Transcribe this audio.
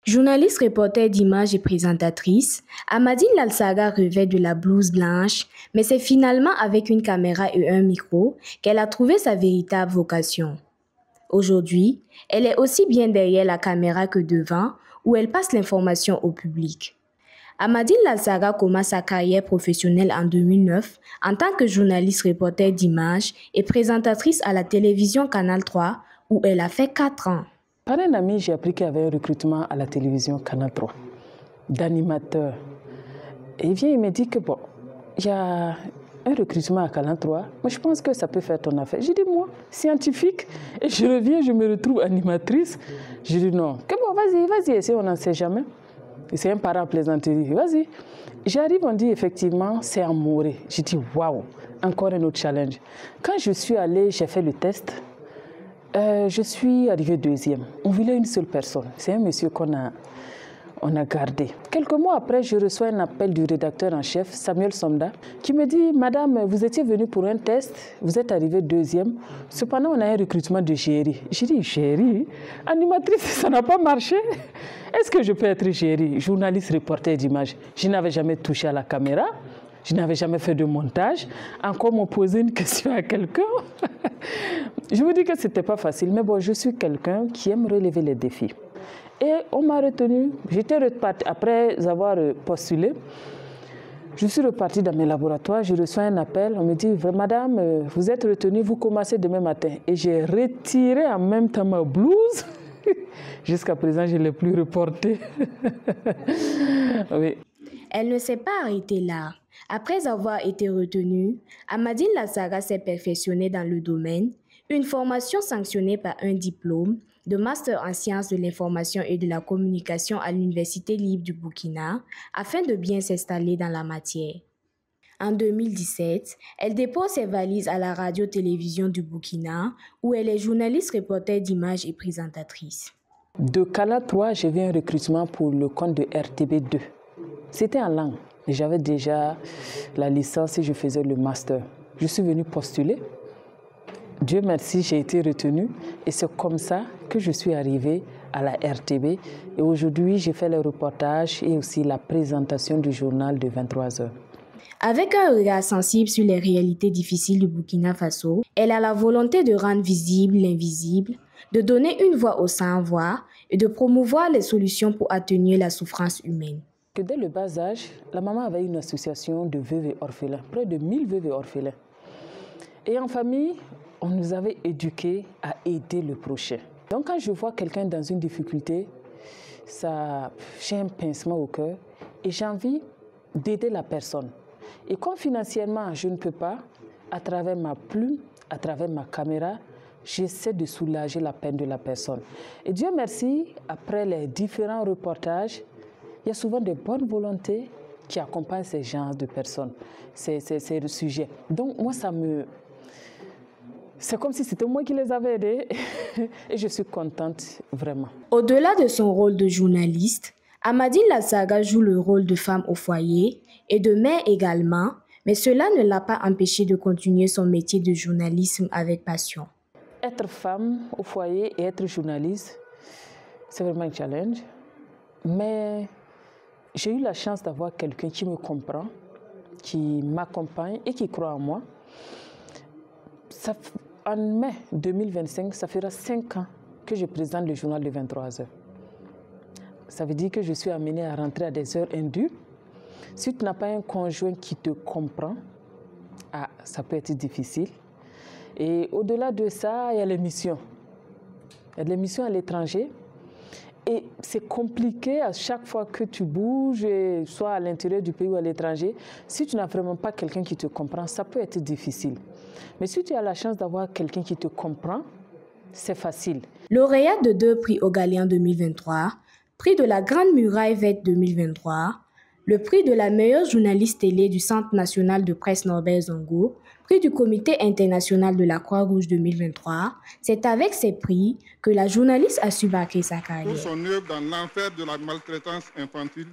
Journaliste, reporter d'images et présentatrice, Amadine Lalsaga rêvait de la blouse blanche, mais c'est finalement avec une caméra et un micro qu'elle a trouvé sa véritable vocation. Aujourd'hui, elle est aussi bien derrière la caméra que devant, où elle passe l'information au public. Amadine Lalsaga commence sa carrière professionnelle en 2009 en tant que journaliste reporter d'images et présentatrice à la télévision Canal 3, où elle a fait 4 ans. Par un ami, j'ai appris qu'il y avait un recrutement à la télévision Canal 3 d'animateur. Et il vient, il me dit que bon, il y a un recrutement à Canal 3, moi je pense que ça peut faire ton affaire. J'ai dit moi, scientifique, et je reviens, je me retrouve animatrice. J'ai dit non, que bon, vas-y, essaye, on n'en sait jamais. Et c'est un parent plaisanterie, vas-y. J'arrive, on dit effectivement, c'est à mourir. J'ai dit waouh, encore un autre challenge. Quand je suis allée, j'ai fait le test. Je suis arrivée deuxième. On voulait une seule personne. C'est un monsieur qu'on a gardé. Quelques mois après, je reçois un appel du rédacteur en chef, Samuel Somda, qui me dit « Madame, vous étiez venue pour un test, vous êtes arrivée deuxième. Cependant, on a un recrutement de gérie. » J'ai dit « Gérie? Animatrice, ça n'a pas marché. Est-ce que je peux être gérie? Journaliste, reporter d'images. Je n'avais jamais touché à la caméra. Je n'avais jamais fait de montage. Encore m'ont posé une question à quelqu'un. Je vous dis que ce n'était pas facile, mais bon, je suis quelqu'un qui aime relever les défis. Et on m'a retenu. J'étais repartie, après avoir postulé, je suis repartie dans mes laboratoires, je reçois un appel, on me dit « Madame, vous êtes retenue, vous commencez demain matin. » Et j'ai retiré en même temps ma blouse. Jusqu'à présent, je ne l'ai plus reportée. Oui. Elle ne s'est pas arrêtée là. Après avoir été retenue, Amadine Lalsaga s'est perfectionnée dans le domaine, une formation sanctionnée par un diplôme de master en sciences de l'information et de la communication à l'Université libre du Burkina, afin de bien s'installer dans la matière. En 2017, elle dépose ses valises à la radio-télévision du Burkina, où elle est journaliste, reporter d'images et présentatrice. De Canal 3, j'ai vu un recrutement pour le compte de RTB2. C'était en langue. J'avais déjà la licence et je faisais le master. Je suis venue postuler. Dieu merci, j'ai été retenue. Et c'est comme ça que je suis arrivée à la RTB. Et aujourd'hui, j'ai fait le reportage et aussi la présentation du journal de 23 heures. Avec un regard sensible sur les réalités difficiles du Burkina Faso, elle a la volonté de rendre visible l'invisible, de donner une voix aux sans-voix et de promouvoir les solutions pour atténuer la souffrance humaine. Que dès le bas âge, la maman avait une association de veuves et orphelins, près de 1000 veuves et orphelins. Et en famille, on nous avait éduqués à aider le prochain. Donc quand je vois quelqu'un dans une difficulté, j'ai un pincement au cœur et j'ai envie d'aider la personne. Et comme financièrement, je ne peux pas, à travers ma plume, à travers ma caméra, j'essaie de soulager la peine de la personne. Et Dieu merci, après les différents reportages, il y a souvent des bonnes volontés qui accompagnent ces genres de personnes, ces sujets. Donc moi, c'est comme si c'était moi qui les avais aidés et je suis contente vraiment. Au-delà de son rôle de journaliste, Amadine Lalsaga joue le rôle de femme au foyer et de mère également, mais cela ne l'a pas empêchée de continuer son métier de journalisme avec passion. Être femme au foyer et être journaliste, c'est vraiment un challenge, mais j'ai eu la chance d'avoir quelqu'un qui me comprend, qui m'accompagne et qui croit en moi. En mai 2025, ça fera 5 ans que je présente le journal de 23 heures. Ça veut dire que je suis amenée à rentrer à des heures indues. Si tu n'as pas un conjoint qui te comprend, ça peut être difficile. Et au-delà de ça, il y a les missions. Il y a des missions à l'étranger. Et c'est compliqué à chaque fois que tu bouges, soit à l'intérieur du pays ou à l'étranger. Si tu n'as vraiment pas quelqu'un qui te comprend, ça peut être difficile. Mais si tu as la chance d'avoir quelqu'un qui te comprend, c'est facile. Lauréate de 2 prix au Galéen 2023, prix de la Grande Muraille Verte 2023, le prix de la meilleure journaliste télé du Centre national de presse Norbert Zongo, prix du Comité international de la Croix-Rouge 2023, c'est avec ces prix que la journaliste a su bâcler sa carrière. Pour son œuvre dans l'enfer de la maltraitance infantile,